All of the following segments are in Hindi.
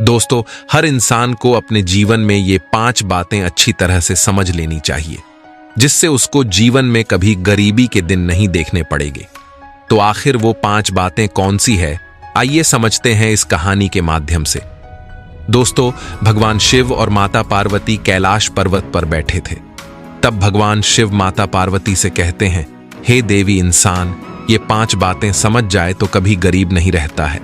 दोस्तों, हर इंसान को अपने जीवन में ये 5 बातें अच्छी तरह से समझ लेनी चाहिए, जिससे उसको जीवन में कभी गरीबी के दिन नहीं देखने पड़ेंगे। तो आखिर वो 5 बातें कौन सी है, आइए समझते हैं इस कहानी के माध्यम से। दोस्तों, भगवान शिव और माता पार्वती कैलाश पर्वत पर बैठे थे। तब भगवान शिव माता पार्वती से कहते हैं, हे देवी, इंसान ये 5 बातें समझ जाए तो कभी गरीब नहीं रहता है।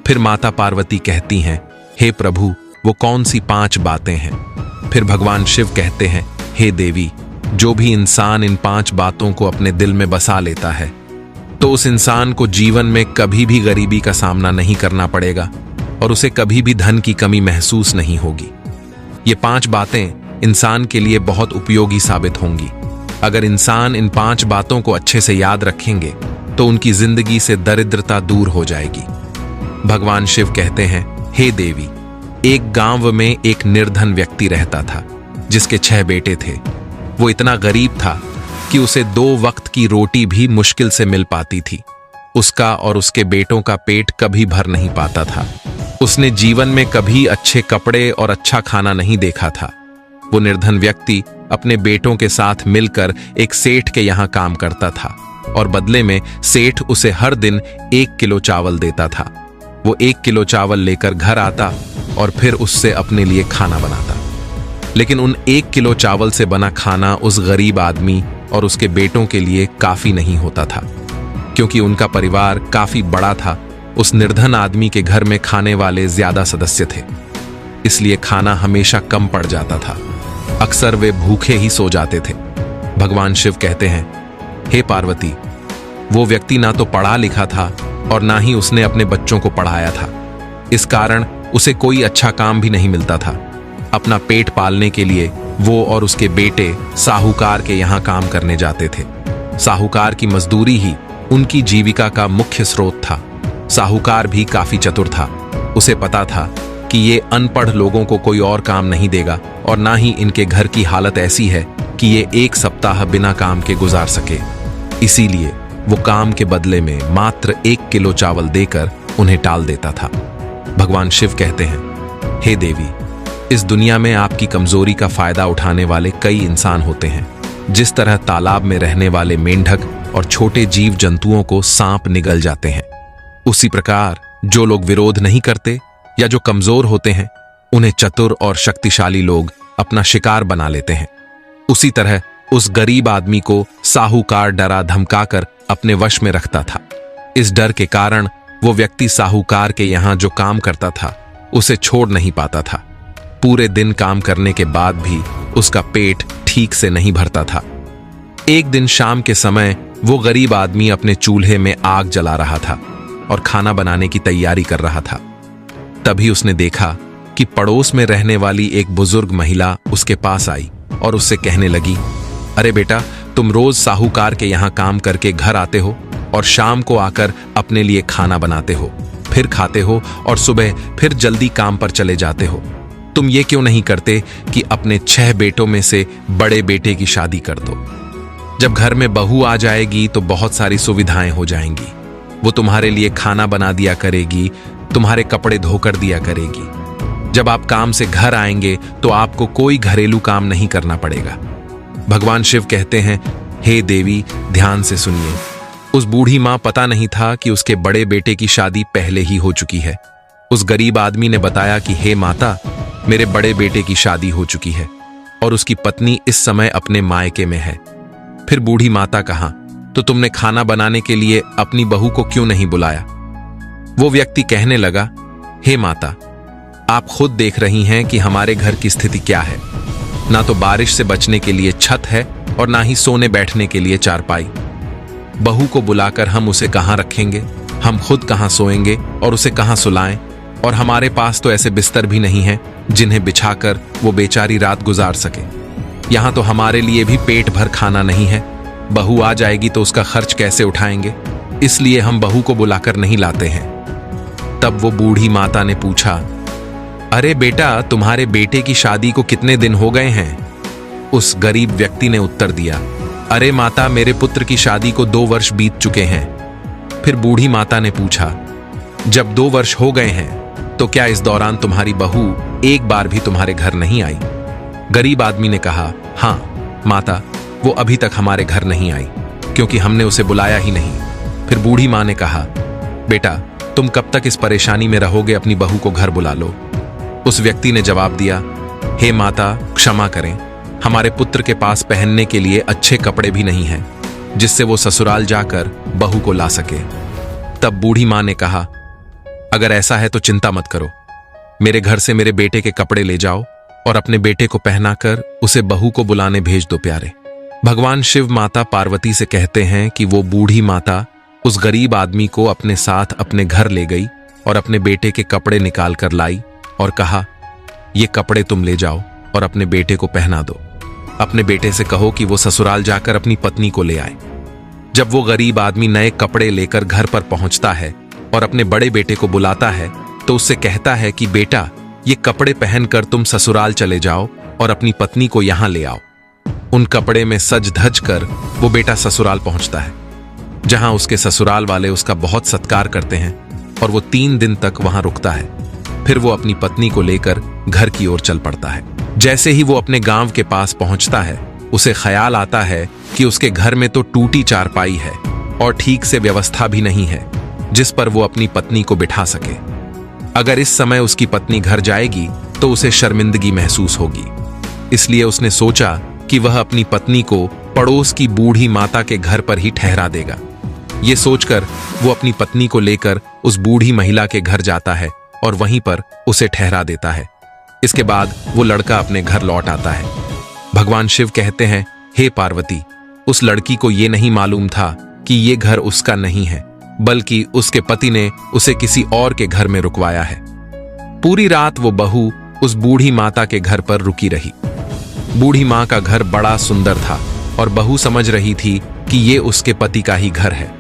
फिर माता पार्वती कहती हैं, हे प्रभु, वो कौन सी 5 बातें हैं? फिर भगवान शिव कहते हैं, हे देवी, जो भी इंसान इन 5 बातों को अपने दिल में बसा लेता है तो उस इंसान को जीवन में कभी भी गरीबी का सामना नहीं करना पड़ेगा और उसे कभी भी धन की कमी महसूस नहीं होगी। ये 5 बातें इंसान के लिए बहुत उपयोगी साबित होंगी। अगर इंसान इन 5 बातों को अच्छे से याद रखेंगे तो उनकी जिंदगी से दरिद्रता दूर हो जाएगी। भगवान शिव कहते हैं, हे देवी, एक गांव में एक निर्धन व्यक्ति रहता था जिसके 6 बेटे थे। वो इतना गरीब था कि उसे 2 वक्त की रोटी भी मुश्किल से मिल पाती थी। उसका और उसके बेटों का पेट कभी भर नहीं पाता था। उसने जीवन में कभी अच्छे कपड़े और अच्छा खाना नहीं देखा था। वो निर्धन व्यक्ति अपने बेटों के साथ मिलकर एक सेठ के यहाँ काम करता था और बदले में सेठ उसे हर दिन 1 किलो चावल देता था। वो 1 किलो चावल लेकर घर आता और फिर उससे अपने लिए खाना बनाता। लेकिन उन 1 किलो चावल से बना खाना उस गरीब आदमी और उसके बेटों के लिए काफी नहीं होता था, क्योंकि उनका परिवार काफी बड़ा था। उस निर्धन आदमी के घर में खाने वाले ज्यादा सदस्य थे, इसलिए खाना हमेशा कम पड़ जाता था। अक्सर वे भूखे ही सो जाते थे। भगवान शिव कहते हैं, हे पार्वती, वो व्यक्ति ना तो पढ़ा लिखा था और ना ही उसने अपने बच्चों को पढ़ाया था। इस कारण उसे कोई अच्छा काम भी नहीं मिलता था। अपना पेट पालने के लिए वो और उसके बेटे साहूकार के यहाँ काम करने जाते थे। साहूकार की मजदूरी ही उनकी जीविका का मुख्य स्रोत था। साहूकार भी काफी चतुर था। उसे पता था कि ये अनपढ़ लोगों को कोई और काम नहीं देगा और ना ही इनके घर की हालत ऐसी है कि ये 1 सप्ताह बिना काम के गुजार सके। इसीलिए वो काम के बदले में मात्र 1 किलो चावल देकर उन्हें टाल देता था। भगवान शिव कहते हैं, हे देवी, इस दुनिया में आपकी कमजोरी का फायदा उठाने वाले कई इंसान होते हैं। जिस तरह तालाब में रहने वाले मेंढक और छोटे जीव जंतुओं को सांप निगल जाते हैं, उसी प्रकार जो लोग विरोध नहीं करते या जो कमजोर होते हैं, उन्हें चतुर और शक्तिशाली लोग अपना शिकार बना लेते हैं। उसी तरह उस गरीब आदमी को साहूकार डरा धमकाकर अपने वश में रखता था। इस डर के कारण वो व्यक्ति साहूकार के यहाँ जो काम करता था उसे छोड़ नहीं पाता था। पूरे दिन काम करने के बाद भी उसका पेट ठीक से नहीं भरता था। एक दिन शाम के समय वो गरीब आदमी अपने चूल्हे में आग जला रहा था और खाना बनाने की तैयारी कर रहा था। तभी उसने देखा कि पड़ोस में रहने वाली एक बुजुर्ग महिला उसके पास आई और उससे कहने लगी, अरे बेटा, तुम रोज साहूकार के यहाँ काम करके घर आते हो और शाम को आकर अपने लिए खाना बनाते हो, फिर खाते हो और सुबह फिर जल्दी काम पर चले जाते हो। तुम ये क्यों नहीं करते कि अपने 6 बेटों में से बड़े बेटे की शादी कर दो? जब घर में बहू आ जाएगी तो बहुत सारी सुविधाएं हो जाएंगी। वो तुम्हारे लिए खाना बना दिया करेगी, तुम्हारे कपड़े धोकर दिया करेगी। जब आप काम से घर आएंगे तो आपको कोई घरेलू काम नहीं करना पड़ेगा। भगवान शिव कहते हैं, हे देवी, ध्यान से सुनिए। उस बूढ़ी मां पता नहीं था कि उसके बड़े बेटे की शादी पहले ही हो चुकी है। उस गरीब आदमी ने बताया कि हे माता, मेरे बड़े बेटे की शादी हो चुकी है और उसकी पत्नी इस समय अपने मायके में है। फिर बूढ़ी माता कहा, तो तुमने खाना बनाने के लिए अपनी बहू को क्यों नहीं बुलाया? वो व्यक्ति कहने लगा, हे माता, आप खुद देख रही हैं कि हमारे घर की स्थिति क्या है। ना तो बारिश से बचने के लिए छत है और ना ही सोने बैठने के लिए चारपाई। बहू को बुलाकर हम उसे कहाँ रखेंगे? हम खुद कहाँ सोएंगे और उसे कहाँ सुलाएं? और हमारे पास तो ऐसे बिस्तर भी नहीं है जिन्हें बिछाकर वो बेचारी रात गुजार सके। यहाँ तो हमारे लिए भी पेट भर खाना नहीं है। बहू आ जाएगी तो उसका खर्च कैसे उठाएंगे? इसलिए हम बहू को बुलाकर नहीं लाते हैं। तब वो बूढ़ी माता ने पूछा, अरे बेटा, तुम्हारे बेटे की शादी को कितने दिन हो गए हैं? उस गरीब व्यक्ति ने उत्तर दिया, अरे माता, मेरे पुत्र की शादी को 2 वर्ष बीत चुके हैं। फिर बूढ़ी माता ने पूछा, जब 2 वर्ष हो गए हैं तो तो क्या इस दौरान तुम्हारी बहू एक बार भी तुम्हारे घर नहीं आई? गरीब आदमी ने कहा, हाँ माता, वो अभी तक हमारे घर नहीं आई क्योंकि हमने उसे बुलाया ही नहीं। फिर बूढ़ी माँ ने कहा, बेटा तुम कब तक इस परेशानी में रहोगे, अपनी बहू को घर बुला लो। उस व्यक्ति ने जवाब दिया, हे माता क्षमा करें, हमारे पुत्र के पास पहनने के लिए अच्छे कपड़े भी नहीं हैं जिससे वो ससुराल जाकर बहू को ला सके। तब बूढ़ी माँ ने कहा, अगर ऐसा है तो चिंता मत करो, मेरे घर से मेरे बेटे के कपड़े ले जाओ और अपने बेटे को पहनाकर उसे बहू को बुलाने भेज दो प्यारे। भगवान शिव माता पार्वती से कहते हैं कि वो बूढ़ी माता उस गरीब आदमी को अपने साथ अपने घर ले गई और अपने बेटे के कपड़े निकाल कर लाई और कहा, ये कपड़े तुम ले जाओ और अपने बेटे को पहना दो। अपने बेटे से कहो कि वो ससुराल जाकर अपनी पत्नी को ले आए। जब वो गरीब आदमी नए कपड़े लेकर घर पर पहुंचता है और अपने बड़े बेटे को बुलाता है तो उससे कहता है कि बेटा, ये कपड़े पहनकर तुम ससुराल चले जाओ और अपनी पत्नी को यहां ले आओ। उन कपड़े में सज धज कर वो बेटा ससुराल पहुंचता है, जहां उसके ससुराल वाले उसका बहुत सत्कार करते हैं और वो 3 दिन तक वहां रुकता है। फिर वो अपनी पत्नी को लेकर घर की ओर चल पड़ता है। जैसे ही वो अपने गांव के पास पहुंचता है, उसे ख्याल आता है कि उसके घर में तो टूटी चारपाई है और ठीक से व्यवस्था भी नहीं है जिस पर वो अपनी पत्नी को बिठा सके। अगर इस समय उसकी पत्नी घर जाएगी तो उसे शर्मिंदगी महसूस होगी, इसलिए उसने सोचा कि वह अपनी पत्नी को पड़ोस की बूढ़ी माता के घर पर ही ठहरा देगा। ये सोचकर वो अपनी पत्नी को लेकर उस बूढ़ी महिला के घर जाता है और वहीं पर उसे ठहरा देता है। इसके बाद वो लड़का अपने घर लौट आता है। भगवान शिव कहते हैं, हे पार्वती, उस लड़की को ये नहीं मालूम था कि ये घर उसका नहीं है, बल्कि उसके पति ने उसे किसी और के घर में रुकवाया है। पूरी रात वो बहू उस बूढ़ी माता के घर पर रुकी रही। बूढ़ी माँ का घर बड़ा सुंदर था और बहू समझ रही थी कि ये उसके पति का ही घर है,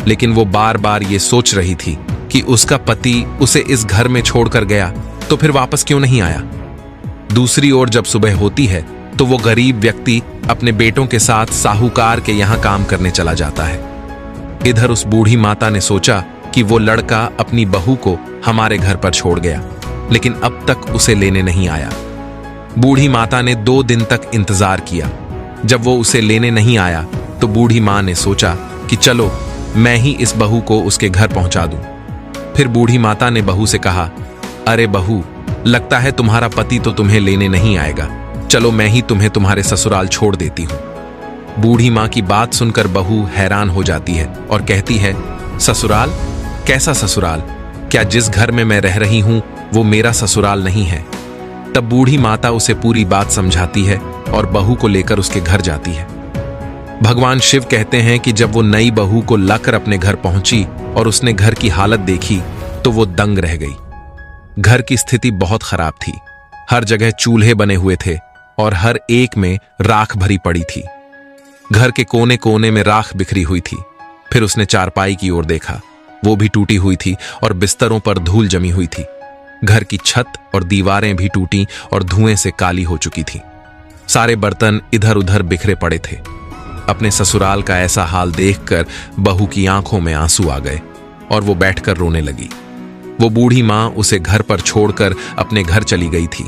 लेकिन वो बार बार ये सोच रही थी कि उसका पति उसे इस घर में छोड़कर गया तो फिर वापस क्यों नहीं आया। दूसरी ओर जब सुबह होती है तो वो गरीब व्यक्ति अपने बेटों के साथ साहूकार के यहां काम करने चला जाता है। इधर उस बूढ़ी माता ने सोचा कि वो लड़का अपनी बहू को हमारे घर पर छोड़ गया, लेकिन अब तक उसे लेने नहीं आया। बूढ़ी माता ने 2 दिन तक इंतजार किया। जब वो उसे लेने नहीं आया तो बूढ़ी माँ ने सोचा कि चलो मैं ही इस बहू को उसके घर पहुंचा दूं। फिर बूढ़ी माता ने बहू से कहा, अरे बहू, लगता है तुम्हारा पति तो तुम्हें लेने नहीं आएगा, चलो मैं ही तुम्हें तुम्हारे ससुराल छोड़ देती हूं। बूढ़ी माँ की बात सुनकर बहू हैरान हो जाती है और कहती है, ससुराल? कैसा ससुराल? क्या जिस घर में मैं रह रही हूं वो मेरा ससुराल नहीं है? तब बूढ़ी माता उसे पूरी बात समझाती है और बहू को लेकर उसके घर जाती है। भगवान शिव कहते हैं कि जब वो नई बहू को लाकर अपने घर पहुंची और उसने घर की हालत देखी तो वो दंग रह गई। घर की स्थिति बहुत खराब थी। हर जगह चूल्हे बने हुए थे और हर एक में राख भरी पड़ी थी। घर के कोने कोने में राख बिखरी हुई थी। फिर उसने चारपाई की ओर देखा, वो भी टूटी हुई थी और बिस्तरों पर धूल जमी हुई थी। घर की छत और दीवारें भी टूटी और धुएं से काली हो चुकी थी। सारे बर्तन इधर उधर बिखरे पड़े थे। अपने ससुराल का ऐसा हाल देखकर बहू की आंखों में आंसू आ गए और वो बैठकर रोने लगी। वो बूढ़ी माँ उसे घर पर छोड़कर अपने घर चली गई थी।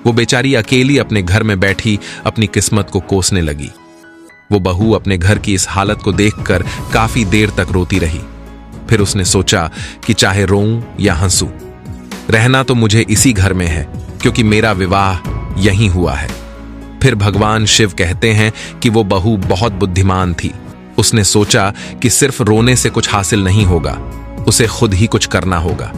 वो बेचारी अकेली अपने घर में बैठी अपनी किस्मत को कोसने लगी। वो बहू अपने घर की इस हालत को देखकर काफी देर तक रोती रही। फिर उसने सोचा कि चाहे रोऊं या हंसूं, रहना तो मुझे इसी घर में है क्योंकि मेरा विवाह यहीं हुआ है। फिर भगवान शिव कहते हैं कि वो बहू बहुत बुद्धिमान थी। उसने सोचा कि सिर्फ रोने से कुछ हासिल नहीं होगा, उसे खुद ही कुछ करना होगा।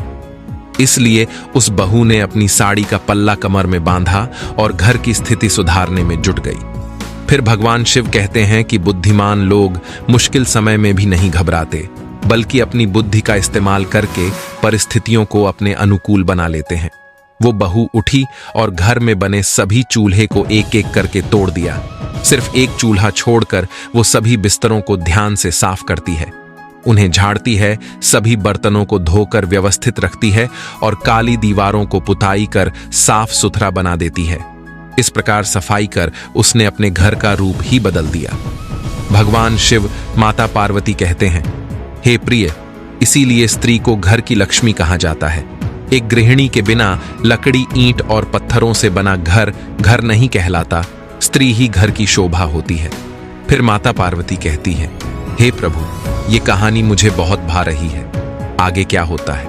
इसलिए उस बहू ने अपनी साड़ी का पल्ला कमर में बांधा और घर की स्थिति सुधारने में जुट गई। फिर भगवान शिव कहते हैं कि बुद्धिमान लोग मुश्किल समय में भी नहीं घबराते, बल्कि अपनी बुद्धि का इस्तेमाल करके परिस्थितियों को अपने अनुकूल बना लेते हैं। वो बहू उठी और घर में बने सभी चूल्हे को एक एक करके तोड़ दिया। सिर्फ एक चूल्हा छोड़कर वो सभी बिस्तरों को ध्यान से साफ करती है, उन्हें झाड़ती है, सभी बर्तनों को धोकर व्यवस्थित रखती है और काली दीवारों को पुताई कर साफ सुथरा बना देती है। इस प्रकार सफाई कर उसने अपने घर का रूप ही बदल दिया। भगवान शिव माता पार्वती कहते हैं, हे प्रिय, इसीलिए स्त्री को घर की लक्ष्मी कहा जाता है। एक गृहिणी के बिना लकड़ी, ईंट और पत्थरों से बना घर घर नहीं कहलाता, स्त्री ही घर की शोभा होती है। फिर माता पार्वती कहती है, हे प्रभु, ये कहानी मुझे बहुत भा रही है, आगे क्या होता है?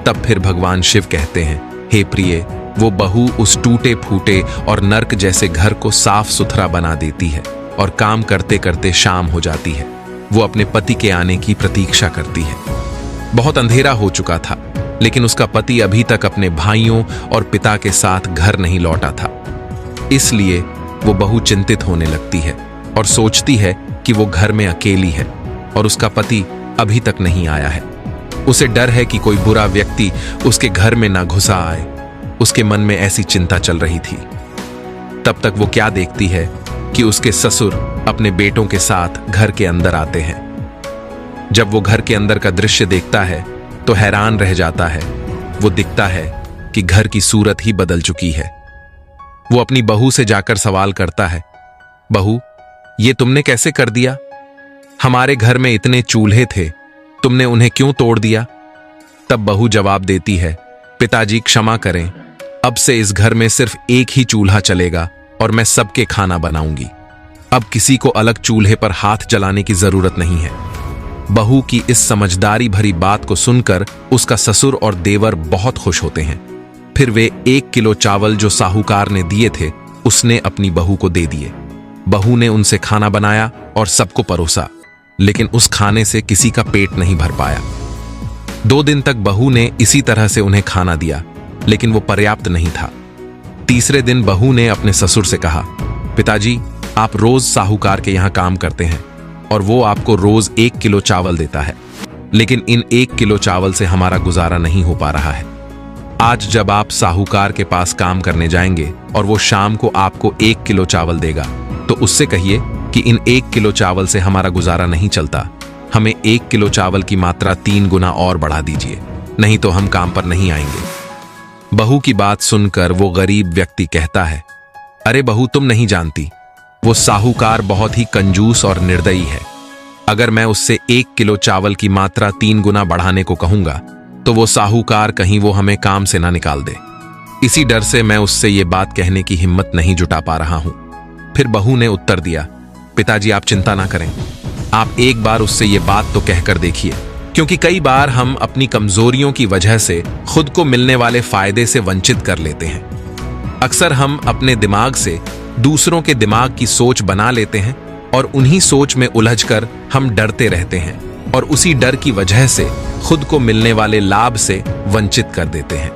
तब फिर भगवान शिव कहते हैं, हे प्रिय, वो बहू उस टूटे फूटे और नर्क जैसे घर को साफ सुथरा बना देती है और काम करते करते शाम हो जाती है। वो अपने पति के आने की प्रतीक्षा करती है। बहुत अंधेरा हो चुका था, लेकिन उसका पति अभी तक अपने भाइयों और पिता के साथ घर नहीं लौटा था। इसलिए वो बहू चिंतित होने लगती है और सोचती है कि वो घर में अकेली है और उसका पति अभी तक नहीं आया है। उसे डर है कि कोई बुरा व्यक्ति उसके घर में ना घुसा आए। उसके मन में ऐसी चिंता चल रही थी। तब तक वो क्या देखती है कि उसके ससुर अपने बेटों के साथ घर के अंदर आते हैं। जब वो घर के अंदर का दृश्य देखता है तो हैरान रह जाता है। वो दिखता है कि घर की सूरत ही बदल चुकी है। वो अपनी बहू से जाकर सवाल करता है, बहू, ये तुमने कैसे कर दिया? हमारे घर में इतने चूल्हे थे, तुमने उन्हें क्यों तोड़ दिया? तब बहू जवाब देती है, पिताजी क्षमा करें, अब से इस घर में सिर्फ एक ही चूल्हा चलेगा और मैं सबके खाना बनाऊंगी। अब किसी को अलग चूल्हे पर हाथ जलाने की जरूरत नहीं है। बहू की इस समझदारी भरी बात को सुनकर उसका ससुर और देवर बहुत खुश होते हैं। फिर वे 1 किलो चावल जो साहूकार ने दिए थे उसने अपनी बहू को दे दिए। बहू ने उनसे खाना बनाया और सबको परोसा, लेकिन उस खाने से किसी का पेट नहीं भर पाया। 2 दिन तक बहू ने इसी तरह से उन्हें खाना दिया, लेकिन वो पर्याप्त नहीं था। तीसरे दिन बहू ने अपने ससुर से कहा, पिताजी, आप रोज साहूकार के यहां काम करते हैं और वो आपको रोज 1 किलो चावल देता है, लेकिन इन 1 किलो चावल से हमारा गुजारा नहीं हो पा रहा है। आज जब आप साहूकार के पास काम करने जाएंगे और वो शाम को आपको 1 किलो चावल देगा, तो उससे कहिए कि इन 1 किलो चावल से हमारा गुजारा नहीं चलता, हमें 1 किलो चावल की मात्रा 3 गुना और बढ़ा दीजिए, नहीं तो हम काम पर नहीं आएंगे। बहू की बात सुनकर वो गरीब व्यक्ति कहता है, अरे बहू, तुम नहीं जानती, वो साहूकार बहुत ही कंजूस और निर्दयी है। अगर मैं उससे 1 किलो चावल की मात्रा 3 गुना बढ़ाने को कहूंगा तो वो साहूकार कहीं वो हमें काम से ना निकाल दे। इसी डर से मैं उससे ये बात कहने की हिम्मत नहीं जुटा पा रहा हूं। फिर बहू ने उत्तर दिया, पिताजी, आप चिंता ना करें, आप एक बार उससे ये बात तो कहकर देखिए, क्योंकि कई बार हम अपनी कमजोरियों की वजह से खुद को मिलने वाले फायदे से वंचित कर लेते हैं। अक्सर हम अपने दिमाग से दूसरों के दिमाग की सोच बना लेते हैं और उन्हीं सोच में उलझकर हम डरते रहते हैं और उसी डर की वजह से खुद को मिलने वाले लाभ से वंचित कर देते हैं।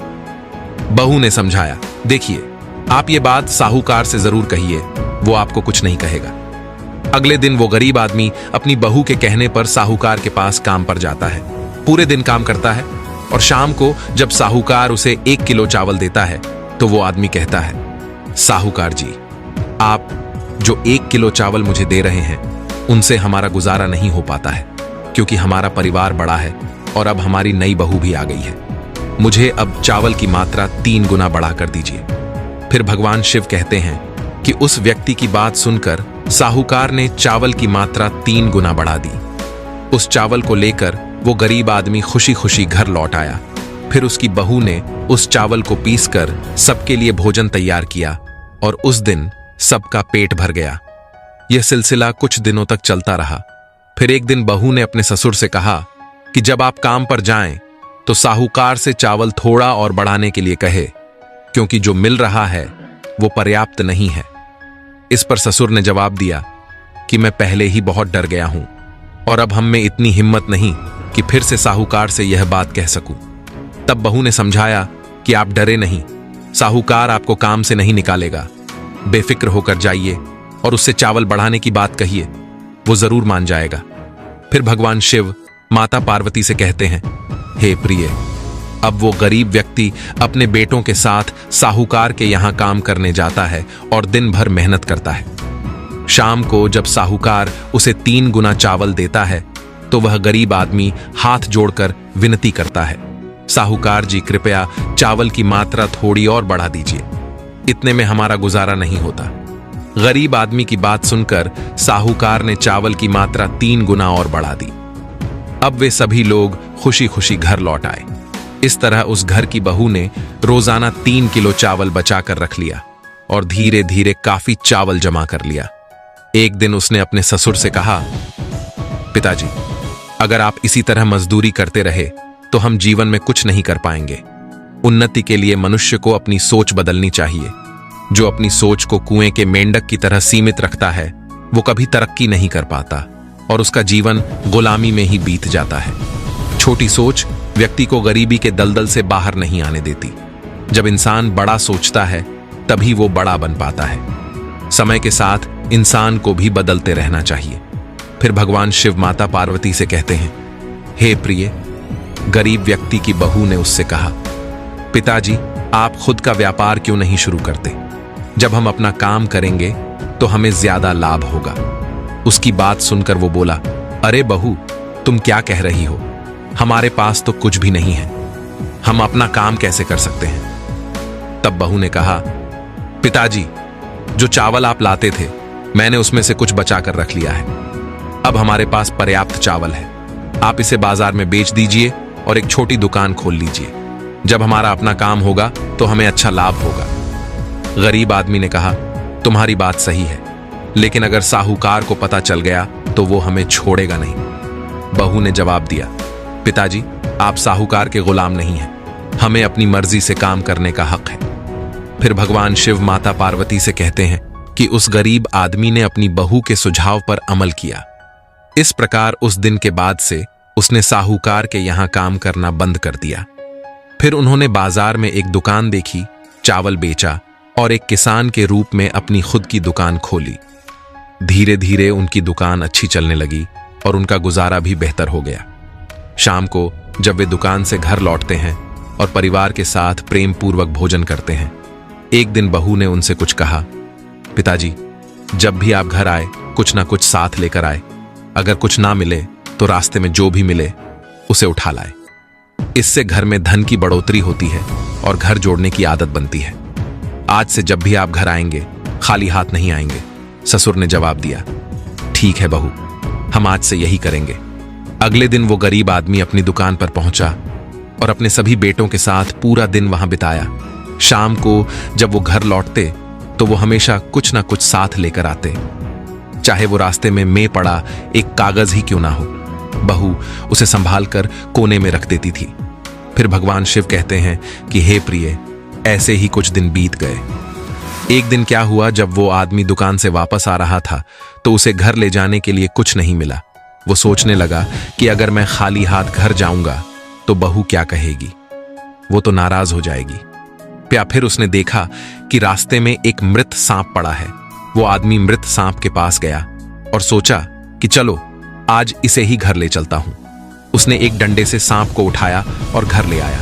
बहू ने समझाया, देखिए, आप ये बात साहूकार से जरूर कहिए, वो आपको कुछ नहीं कहेगा। अगले दिन वो गरीब आदमी अपनी बहू के कहने पर साहूकार के पास काम पर जाता है। पूरे दिन काम करता है और शाम को जब साहूकार उसे 1 किलो चावल देता है तो वो आदमी कहता है, साहूकार जी, आप जो 1 किलो चावल मुझे दे रहे हैं उनसे हमारा गुजारा नहीं हो पाता है, क्योंकि हमारा परिवार बड़ा है और अब हमारी नई बहू भी आ गई है। मुझे अब चावल की मात्रा 3 गुना बढ़ा कर दीजिए। फिर भगवान शिव कहते हैं कि उस व्यक्ति की बात सुनकर साहूकार ने चावल की मात्रा 3 गुना बढ़ा दी। उस चावल को लेकर वो गरीब आदमी खुशी खुशी घर लौट आया। फिर उसकी बहू ने उस चावल को पीसकर सबके लिए भोजन तैयार किया और उस दिन सबका पेट भर गया। यह सिलसिला कुछ दिनों तक चलता रहा। फिर एक दिन बहू ने अपने ससुर से कहा कि जब आप काम पर जाएं तो साहूकार से चावल थोड़ा और बढ़ाने के लिए कहे, क्योंकि जो मिल रहा है वो पर्याप्त नहीं है। इस पर ससुर ने जवाब दिया कि मैं पहले ही बहुत डर गया हूं और अब हम में इतनी हिम्मत नहीं कि फिर से साहूकार से यह बात कह सकूं। तब बहू ने समझाया कि आप डरे नहीं, साहूकार आपको काम से नहीं निकालेगा, बेफिक्र होकर जाइए और उससे चावल बढ़ाने की बात कहिए, वो जरूर मान जाएगा। फिर भगवान शिव माता पार्वती से कहते हैं, हे प्रिय, अब वो गरीब व्यक्ति अपने बेटों के साथ साहूकार के यहां काम करने जाता है और दिन भर मेहनत करता है। शाम को जब साहूकार उसे 3 गुना चावल देता है तो वह गरीब आदमी हाथ जोड़कर विनती करता है, साहूकार जी, कृपया चावल की मात्रा थोड़ी और बढ़ा दीजिए, इतने में हमारा गुजारा नहीं होता। गरीब आदमी की बात सुनकर साहूकार ने चावल की मात्रा 3 गुना और बढ़ा दी। अब वे सभी लोग खुशी खुशी घर लौट आए। इस तरह उस घर की बहू ने रोजाना 3 किलो चावल बचा कर रख लिया और धीरे धीरे काफी चावल जमा कर लिया। एक दिन उसने अपने ससुर से कहा, पिताजी, अगर आप इसी तरह मजदूरी करते रहे तो हम जीवन में कुछ नहीं कर पाएंगे। उन्नति के लिए मनुष्य को अपनी सोच बदलनी चाहिए। जो अपनी सोच को कुएं के मेंढक की तरह सीमित रखता है वो कभी तरक्की नहीं कर पाता और उसका जीवन गुलामी में ही बीत जाता है। छोटी सोच व्यक्ति को गरीबी के दलदल से बाहर नहीं आने देती। जब इंसान बड़ा सोचता है तभी वो बड़ा बन पाता है। समय के साथ इंसान को भी बदलते रहना चाहिए। फिर भगवान शिव माता पार्वती से कहते हैं, हे प्रिय, गरीब व्यक्ति की बहू ने उससे कहा, पिताजी, आप खुद का व्यापार क्यों नहीं शुरू करते? जब हम अपना काम करेंगे तो हमें ज्यादा लाभ होगा। उसकी बात सुनकर वो बोला, अरे बहू, तुम क्या कह रही हो? हमारे पास तो कुछ भी नहीं है, हम अपना काम कैसे कर सकते हैं? तब बहू ने कहा, पिताजी, जो चावल आप लाते थे मैंने उसमें से कुछ बचा कर रख लिया है। अब हमारे पास पर्याप्त चावल है, आप इसे बाजार में बेच दीजिए और एक छोटी दुकान खोल लीजिए। जब हमारा अपना काम होगा तो हमें अच्छा लाभ होगा। गरीब आदमी ने कहा, तुम्हारी बात सही है, लेकिन अगर साहूकार को पता चल गया तो वो हमें छोड़ेगा नहीं। बहू ने जवाब दिया, पिताजी, आप साहूकार के गुलाम नहीं हैं, हमें अपनी मर्जी से काम करने का हक है। फिर भगवान शिव माता पार्वती से कहते हैं कि उस गरीब आदमी ने अपनी बहू के सुझाव पर अमल किया। इस प्रकार उस दिन के बाद से उसने साहूकार के यहां काम करना बंद कर दिया। फिर उन्होंने बाजार में एक दुकान देखी, चावल बेचा और एक किसान के रूप में अपनी खुद की दुकान खोली। धीरे धीरे उनकी दुकान अच्छी चलने लगी और उनका गुजारा भी बेहतर हो गया। शाम को जब वे दुकान से घर लौटते हैं और परिवार के साथ प्रेम पूर्वक भोजन करते हैं, एक दिन बहू ने उनसे कुछ कहा, पिताजी, जब भी आप घर आए कुछ ना कुछ साथ लेकर आए। अगर कुछ ना मिले तो रास्ते में जो भी मिले उसे उठा लाए। इससे घर में धन की बढ़ोतरी होती है और घर जोड़ने की आदत बनती है। आज से जब भी आप घर आएंगे खाली हाथ नहीं आएंगे। ससुर ने जवाब दिया, ठीक है बहू, हम आज से यही करेंगे। अगले दिन वो गरीब आदमी अपनी दुकान पर पहुंचा और अपने सभी बेटों के साथ पूरा दिन वहां बिताया। शाम को जब वो घर लौटते तो वो हमेशा कुछ ना कुछ साथ लेकर आते, चाहे वो रास्ते में पड़ा एक कागज ही क्यों ना हो। बहू उसे संभाल कर कोने में रख देती थी। फिर भगवान शिव कहते हैं कि हे प्रिय, ऐसे ही कुछ दिन बीत गए। एक दिन क्या हुआ, जब वो आदमी दुकान से वापस आ रहा था तो उसे घर ले जाने के लिए कुछ नहीं मिला। वो सोचने लगा कि अगर मैं खाली हाथ घर जाऊंगा तो बहू क्या कहेगी, वो तो नाराज हो जाएगी। फिर उसने देखा कि रास्ते में एक मृत सांप पड़ा है। वो आदमी मृत सांप के पास गया और सोचा कि चलो आज इसे ही घर ले चलता हूं। उसने एक डंडे से सांप को उठाया और घर ले आया।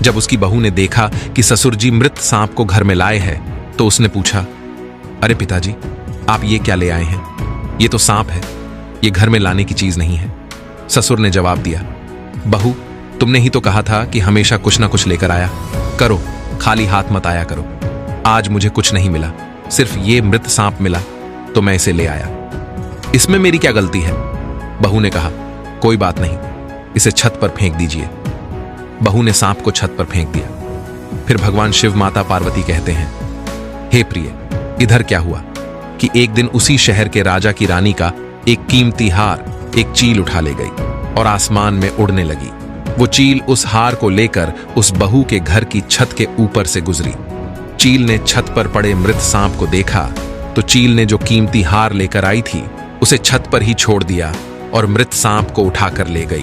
जब उसकी बहू ने देखा कि ससुर जी मृत सांप को घर में लाए हैं तो उसने पूछा, अरे पिताजी, आप ये क्या ले आए हैं? ये तो सांप है, ये घर में लाने की चीज नहीं है। ससुर ने जवाब दिया, बहू, तुमने ही तो कहा था कि हमेशा कुछ ना कुछ लेकर आया करो, खाली हाथ मत आया करो। आज मुझे कुछ नहीं मिला, सिर्फ ये मृत सांप मिला तो मैं इसे ले आया। इसमें मेरी क्या गलती है? बहू ने कहा, कोई बात नहीं, इसे छत पर फेंक दीजिए। बहू ने सांप को छत पर फेंक दिया। फिर भगवान शिव माता पार्वती कहते हैं, हे प्रिय, इधर क्या हुआ कि एक दिन उसी शहर के राजा की रानी का एक कीमती हार एक चील उठा ले गई और आसमान में उड़ने लगी। वो चील उस हार को लेकर उस बहू के घर की छत के ऊपर से गुजरी। चील ने छत पर पड़े मृत सांप को देखा तो चील ने जो कीमती हार लेकर आई थी उसे छत पर ही छोड़ दिया और मृत सांप को उठाकर ले गई।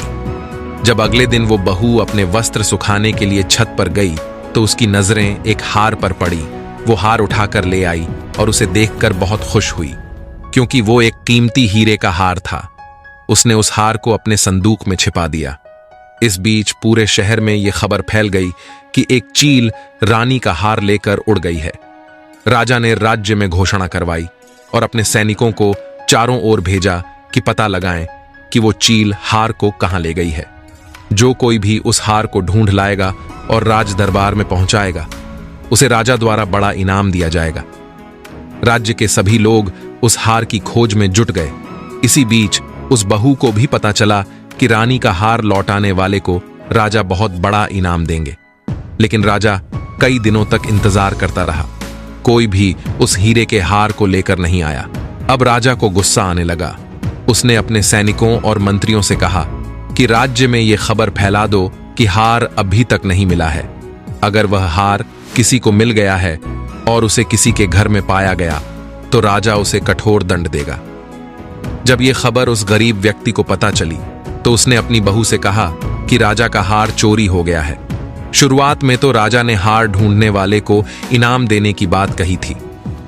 जब अगले दिन वो बहू अपने वस्त्र सुखाने के लिए छत पर गई तो उसकी नजरें एक हार पर पड़ी। वो हार उठाकर ले आई और उसे देखकर बहुत खुश हुई, क्योंकि वो एक कीमती हीरे का हार था। उसने उस हार को अपने संदूक में छिपा दिया। इस बीच पूरे शहर में यह खबर फैल गई कि एक चील रानी का हार लेकर उड़ गई है। राजा ने राज्य में घोषणा करवाई और अपने सैनिकों को चारों ओर भेजा कि पता लगाएं कि वो चील हार को कहां ले गई है। जो कोई भी उस हार को ढूंढ लाएगा और राज दरबार में पहुंचाएगा, उसे राजा द्वारा बड़ा इनाम दिया जाएगा। राज्य के सभी लोग उस हार की खोज में जुट गए। इसी बीच उस बहू को भी पता चला कि रानी का हार लौटाने वाले को राजा बहुत बड़ा इनाम देंगे। लेकिन राजा कई दिनों तक इंतजार करता रहा। कोई भी उस हीरे के हार को लेकर नहीं आया। अब राजा को गुस्सा आने लगा। उसने अपने सैनिकों और मंत्रियों से कहा कि राज्य में यह खबर फैला दो कि हार अभी तक नहीं मिला है। अगर वह हार किसी को मिल गया है और उसे किसी के घर में पाया गया तो राजा उसे कठोर दंड देगा। जब यह खबर उस गरीब व्यक्ति को पता चली तो उसने अपनी बहू से कहा कि राजा का हार चोरी हो गया है। शुरुआत में तो राजा ने हार ढूंढने वाले को इनाम देने की बात कही थी,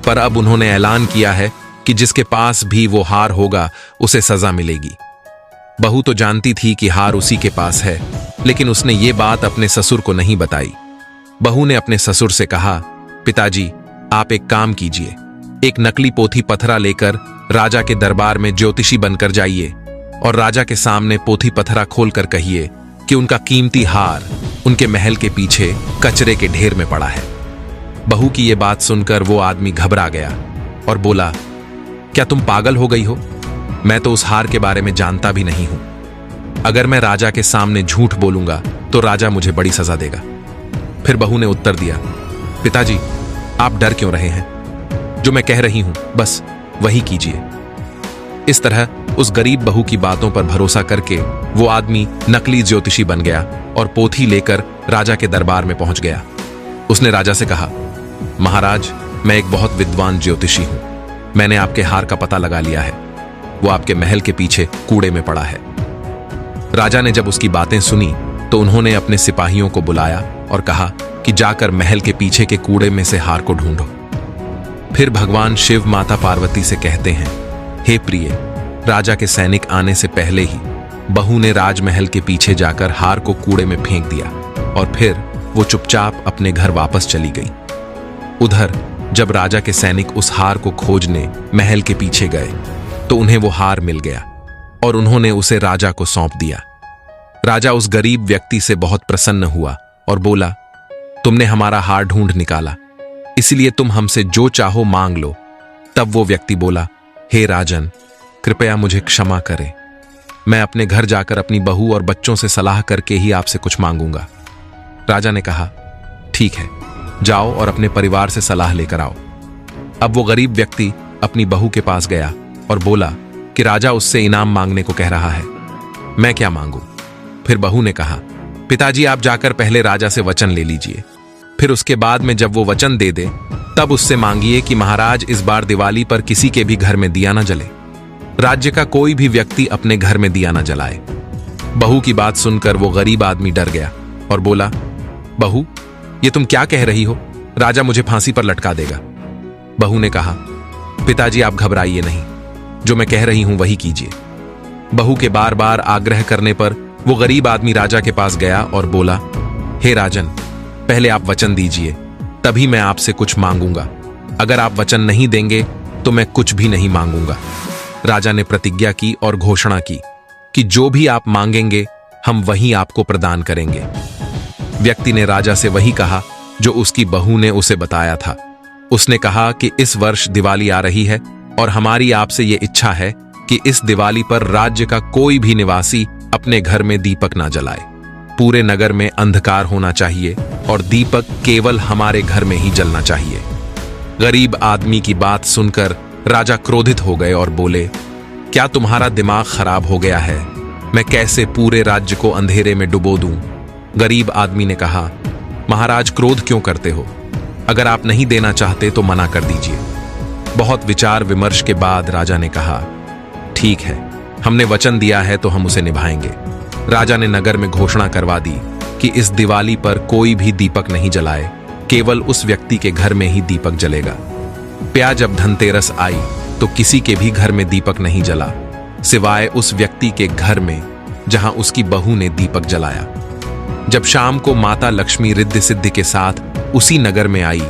पर अब उन्होंने ऐलान किया है कि जिसके पास भी वो हार होगा उसे सजा मिलेगी। बहू तो जानती थी कि हार उसी के पास है, लेकिन उसने ये बात अपने ससुर को नहीं बताई। बहू ने अपने ससुर से कहा, पिताजी आप एक काम कीजिए, एक नकली पोथी पथरा लेकर राजा के दरबार में ज्योतिषी बनकर जाइए और राजा के सामने पोथी पथरा खोलकर कहिए कि उनका कीमती हार उनके महल के पीछे कचरे के ढेर में पड़ा है। बहू की यह बात सुनकर वो आदमी घबरा गया और बोला, क्या तुम पागल हो गई हो? मैं तो उस हार के बारे में जानता भी नहीं हूं। अगर मैं राजा के सामने झूठ बोलूंगा तो राजा मुझे बड़ी सजा देगा। फिर बहू ने उत्तर दिया, पिताजी आप डर क्यों रहे हैं? जो मैं कह रही हूं बस वही कीजिए। इस तरह उस गरीब बहू की बातों पर भरोसा करके वो आदमी नकली ज्योतिषी बन गया और पोथी लेकर राजा के दरबार में पहुंच गया। उसने राजा से कहा, महाराज मैं एक बहुत विद्वान ज्योतिषी हूं। मैंने आपके हार का पता लगा लिया है। वो आपके महल के पीछे कूड़े में पड़ा है। राजा ने जब उसकी बातें सुनी तो उन्होंने अपने सिपाहियों को बुलाया और कहा कि जाकर महल के पीछे के कूड़े में से हार को ढूंढो। फिर भगवान शिव माता पार्वती से कहते हैं, हे प्रिय, राजा के सैनिक आने से पहले ही बहू ने राजमहल के पीछे जाकर हार को कूड़े में फेंक दिया और फिर वो चुपचाप अपने घर वापस चली गई। उधर जब राजा के सैनिक उस हार को खोजने महल के पीछे गए तो उन्हें वो हार मिल गया और उन्होंने उसे राजा को सौंप दिया। राजा उस गरीब व्यक्ति से बहुत प्रसन्न हुआ और बोला, तुमने हमारा हार ढूंढ निकाला, इसलिए तुम हमसे जो चाहो मांग लो। तब वो व्यक्ति बोला, हे राजन, कृपया मुझे क्षमा करें। मैं अपने घर जाकर अपनी बहू और बच्चों से सलाह करके ही आपसे कुछ मांगूंगा। राजा ने कहा, ठीक है, जाओ और अपने परिवार से सलाह लेकर आओ। अब वो गरीब व्यक्ति अपनी बहू के पास गया और बोला कि राजा उससे इनाम मांगने को कह रहा है, मैं क्या मांगू? फिर बहू ने कहा, पिताजी आप जाकर पहले राजा से वचन ले लीजिए, फिर उसके बाद में जब वो वचन दे दे तब उससे मांगिए कि महाराज इस बार दिवाली पर किसी के भी घर में दिया ना जले। राज्य का कोई भी व्यक्ति अपने घर में दिया ना जलाए। बहू की बात सुनकर वो गरीब आदमी डर गया और बोला, बहू ये तुम क्या कह रही हो? राजा मुझे फांसी पर लटका देगा। बहू ने कहा, पिताजी आप घबराइए नहीं, जो मैं कह रही हूं वही कीजिए। बहू के बार बार आग्रह करने पर वो गरीब आदमी राजा के पास गया और बोला, हे राजन, पहले आप वचन दीजिए, तभी मैं आपसे कुछ मांगूंगा। अगर आप वचन नहीं देंगे तो मैं कुछ भी नहीं मांगूंगा। राजा ने प्रतिज्ञा की और घोषणा की कि जो भी आप मांगेंगे हम वही आपको प्रदान करेंगे। व्यक्ति ने राजा से वही कहा जो उसकी बहू ने उसे बताया था। उसने कहा कि इस वर्ष दिवाली आ रही है और हमारी आपसे ये इच्छा है कि इस दिवाली पर राज्य का कोई भी निवासी अपने घर में दीपक ना जलाए। पूरे नगर में अंधकार होना चाहिए और दीपक केवल हमारे घर में ही जलना चाहिए। गरीब आदमी की बात सुनकर राजा क्रोधित हो गए और बोले, क्या तुम्हारा दिमाग खराब हो गया है? मैं कैसे पूरे राज्य को अंधेरे में डुबो दूं? गरीब आदमी ने कहा, महाराज क्रोध क्यों करते हो? अगर आप नहीं देना चाहते तो मना कर दीजिए। बहुत विचार विमर्श के बाद राजा ने कहा, ठीक है, हमने वचन दिया है तो हम उसे निभाएंगे। राजा ने नगर में घोषणा करवा दी कि इस दिवाली पर कोई भी दीपक नहीं जलाए, केवल उस व्यक्ति के घर में ही दीपक जलेगा। प्या जब धनतेरस आई तो किसी के भी घर में दीपक नहीं जला, सिवाय उस व्यक्ति के घर में जहां उसकी बहू ने दीपक जलाया। जब शाम को माता लक्ष्मी रिद्धि सिद्धि के साथ उसी नगर में आई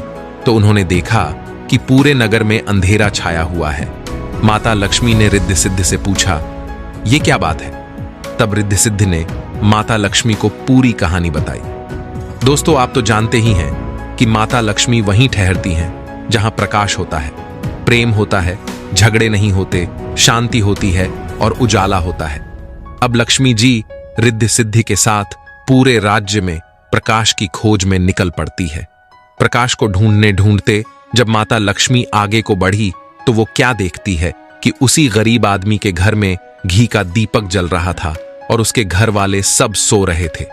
तो उन्होंने देखा कि पूरे नगर में अंधेरा छाया हुआ है। माता लक्ष्मी ने रिद्धि सिद्धि से पूछा, ये क्या बात है? तब रिद्धि सिद्धि ने माता लक्ष्मी को पूरी कहानी बताई। दोस्तों, आप तो जानते ही हैं कि माता लक्ष्मी वहीं ठहरती हैं जहां प्रकाश होता है, प्रेम होता है, झगड़े नहीं होते, शांति होती है और उजाला होता है। अब लक्ष्मी जी रिद्धि सिद्धि के साथ पूरे राज्य में प्रकाश की खोज में निकल पड़ती है। प्रकाश को ढूंढने ढूंढते जब माता लक्ष्मी आगे को बढ़ी तो वो क्या देखती है कि उसी गरीब आदमी के घर में घी का दीपक जल रहा था और उसके घर वाले सब सो रहे थे।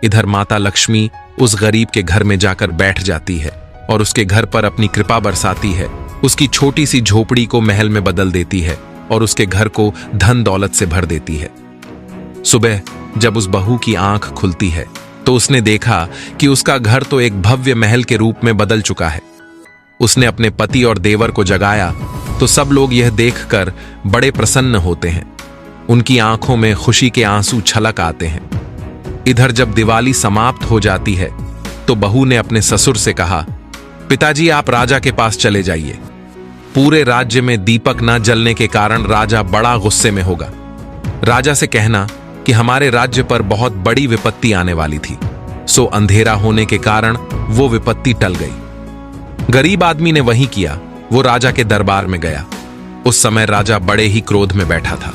इधर माता लक्ष्मी उस गरीब के घर में जाकर बैठ जाती है और उसके घर पर अपनी कृपा बरसाती है। उसकी छोटी सी झोपड़ी को महल में बदल देती है और उसके घर को धन दौलत से भर देती है। सुबह जब उस बहू की आंख खुलती है तो उसने देखा कि उसका घर तो एक भव्य महल के रूप में बदल चुका है। उसने अपने पति और देवर को जगाया तो सब लोग यह देखकर बड़े प्रसन्न होते हैं। उनकी आंखों में खुशी के आंसू छलक आते हैं। इधर जब दिवाली समाप्त हो जाती है तो बहू ने अपने ससुर से कहा, पिताजी आप राजा के पास चले जाइए। पूरे राज्य में दीपक न जलने के कारण राजा बड़ा गुस्से में होगा। राजा से कहना कि हमारे राज्य पर बहुत बड़ी विपत्ति आने वाली थी, सो अंधेरा होने के कारण वो विपत्ति टल गई। गरीब आदमी ने वही किया। वो राजा के दरबार में गया। उस समय राजा बड़े ही क्रोध में बैठा था।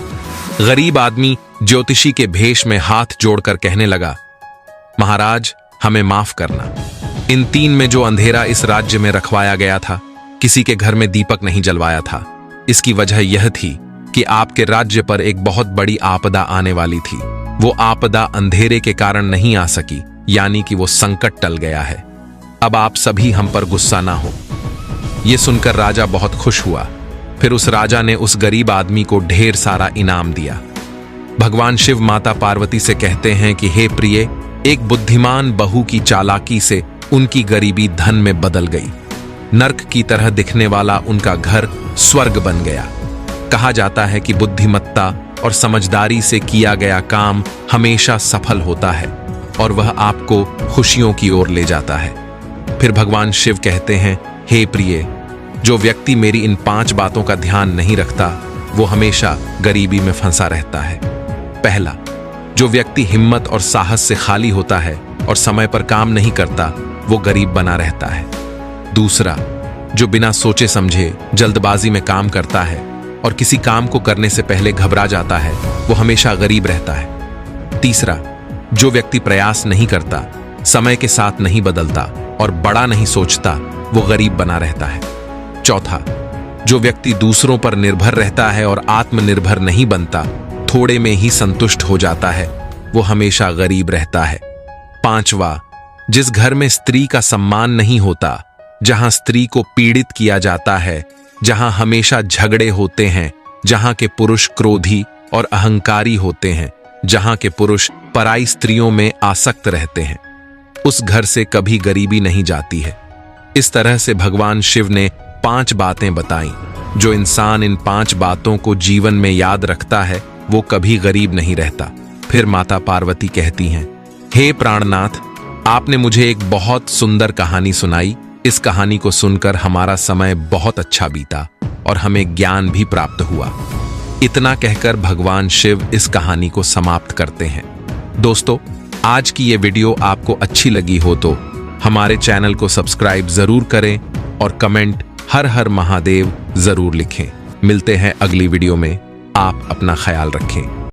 गरीब आदमी ज्योतिषी के भेष में हाथ जोड़कर कहने लगा, महाराज हमें माफ करना। इन 3 में जो अंधेरा इस राज्य में रखवाया गया था, किसी के घर में दीपक नहीं जलवाया था। इसकी वजह यह थी कि आपके राज्य पर एक बहुत बड़ी आपदा आने वाली थी। वो आपदा अंधेरे के कारण नहीं आ सकी, यानी कि वो संकट टल गया है। अब आप सभी हम पर गुस्सा ना हो। यह सुनकर राजा बहुत खुश हुआ। फिर उस राजा ने उस गरीब आदमी को ढेर सारा इनाम दिया। भगवान शिव माता पार्वती से कहते हैं कि हे प्रिय, एक बुद्धिमान बहू की चालाकी से उनकी गरीबी धन में बदल गई। नर्क की तरह दिखने वाला उनका घर स्वर्ग बन गया। कहा जाता है कि बुद्धिमत्ता और समझदारी से किया गया काम हमेशा सफल होता है और वह आपको खुशियों की ओर ले जाता है। फिर भगवान शिव कहते हैं, हे प्रिय, जो व्यक्ति मेरी इन 5 बातों का ध्यान नहीं रखता वो हमेशा गरीबी में फंसा रहता है। पहला, जो व्यक्ति हिम्मत और साहस से खाली होता है और समय पर काम नहीं करता वो गरीब बना रहता है। दूसरा, जो बिना सोचे समझे जल्दबाजी में काम करता है और किसी काम को करने से पहले घबरा जाता है वो हमेशा गरीब रहता है। तीसरा, जो व्यक्ति प्रयास नहीं करता, समय के साथ नहीं बदलता और बड़ा नहीं सोचता वो गरीब बना रहता है। चौथा, जो व्यक्ति दूसरों पर निर्भर रहता है और आत्मनिर्भर नहीं बनता, थोड़े में ही संतुष्ट हो जाता है, वो हमेशा गरीब रहता है। पांचवा, जिस घर में स्त्री का सम्मान नहीं होता, जहां स्त्री को पीड़ित किया जाता है, जहां हमेशा झगड़े होते हैं, जहां के पुरुष क्रोधी और अहंकारी होते हैं, जहां के पुरुष पराई स्त्रियों में आसक्त रहते हैं, उस घर से कभी गरीबी नहीं जाती है। इस तरह से भगवान शिव ने 5 बातें बताई। जो इंसान इन 5 बातों को जीवन में याद रखता है वो कभी गरीब नहीं रहता। फिर माता पार्वती कहती हैं, हे प्राणनाथ, आपने मुझे एक बहुत सुंदर कहानी सुनाई। इस कहानी को सुनकर हमारा समय बहुत अच्छा बीता और हमें ज्ञान भी प्राप्त हुआ। इतना कहकर भगवान शिव इस कहानी को समाप्त करते हैं। दोस्तों, आज की ये वीडियो आपको अच्छी लगी हो तो हमारे चैनल को सब्सक्राइब जरूर करें और कमेंट हर हर महादेव जरूर लिखें। मिलते हैं अगली वीडियो में। आप अपना ख्याल रखें।